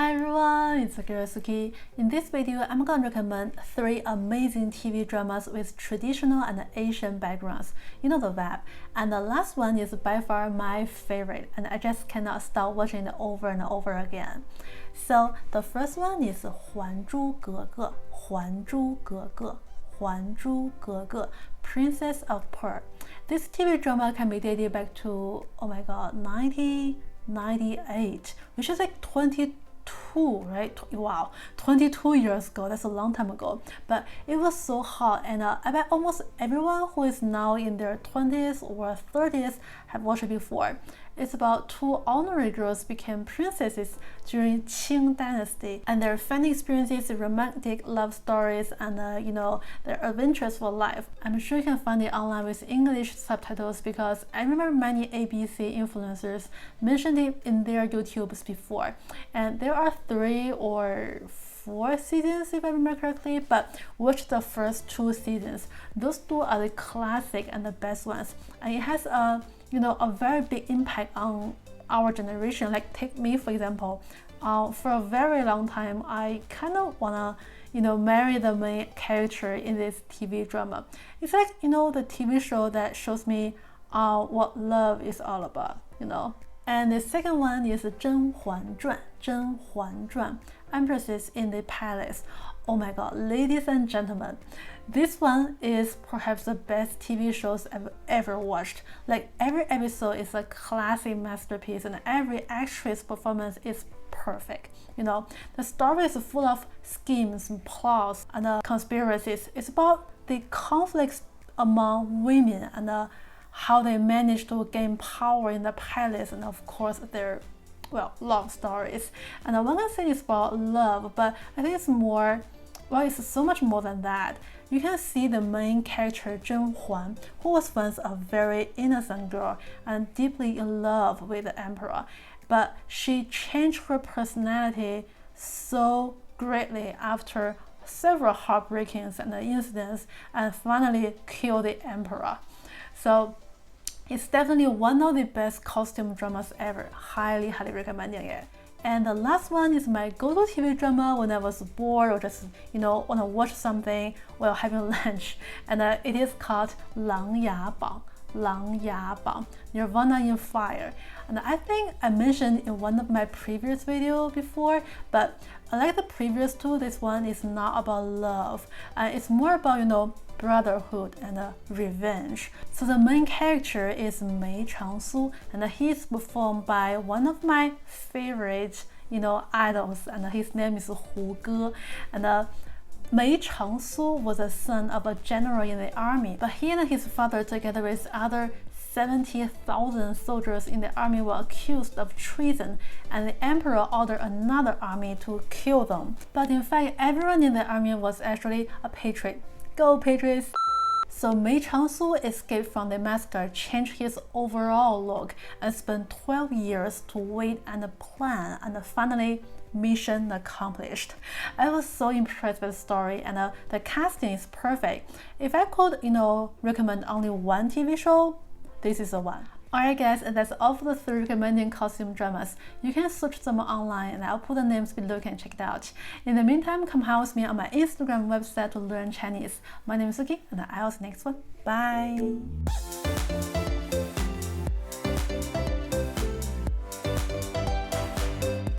Hi everyone, it's girl Sukie. In this video, I'm going to recommend 3 amazing TV dramas with traditional and Asian backgrounds. You know the vibe. And the last one is by far my favorite, and I just cannot stop watching it over and over again. So the first one is 还珠格格》，还珠格格》，还珠格格》 Princess of Pearl. This TV drama can be dated back to, oh my god, 1998, which is like 22, right? Wow, 22 years ago. That's a long time ago. But it was so hot, and I bet almost everyone who is now in their 20s or 30s have watched it before. It's about 2 ordinary girls became princesses during Qing Dynasty, and their funny experiences, romantic love stories, and their adventures for life. I'm sure you can find it online with English subtitles because I remember many ABC influencers mentioned it in their YouTubes before. And there are 3 or 4 seasons if I remember correctly, but watch the first 2 seasons. Those 2 are the classic and the best ones, and it has a very big impact on our generation. Like take me for example, for a very long time I kind of wanna marry the main character in this TV drama. It's like the TV show that shows me what love is all about. And the second one is 甄嬛传》，甄嬛传 Empresses in the Palace. Oh my god, ladies and gentlemen, this one is perhaps the best TV shows I've ever watched. Like every episode is a classic masterpiece, and every actress performance is perfect. The story is full of schemes and plots and conspiracies. It's about the conflicts among women and how they manage to gain power in the palace, and of course their love stories. And one can say it's about love, but I think it's more, it's so much more than that. You can see the main character Zhen Huan, who was once a very innocent girl and deeply in love with the emperor, but she changed her personality so greatly after several heartbreakings and incidents, and finally killed the emperor. So it's definitely one of the best costume dramas ever. Highly recommending it. And the last one is my go-to TV drama when I was bored or just want to watch something while having lunch, and it is called 琅琊榜. 琅琊榜, Nirvana in Fire. And I think I mentioned in one of my previous videos before, but like the previous 2, this one is not about love. It's more about brotherhood and revenge. So the main character is Mei Changsu, and he is performed by one of my favorite idols, and his name is Hu Ge. And Mei Changsu was a son of a general in the army, but he and his father, together with other 70,000 soldiers in the army, were accused of treason, and the emperor ordered another army to kill them. But in fact, everyone in the army was actually a patriot. Go Patriots! So Mei Changsu escaped from the massacre, changed his overall look, and spent 12 years to wait and plan, and finally mission accomplished. I was so impressed with the story, and the casting is perfect. If I could recommend only one TV show, this is the one. Alright guys, and that's all for the 3 recommending costume dramas. You can search them online, and I'll put the names below, you can check it out. In the meantime, come hang with me on my Instagram website to learn Chinese. My name is Sukie, and I'll see you next one. Bye!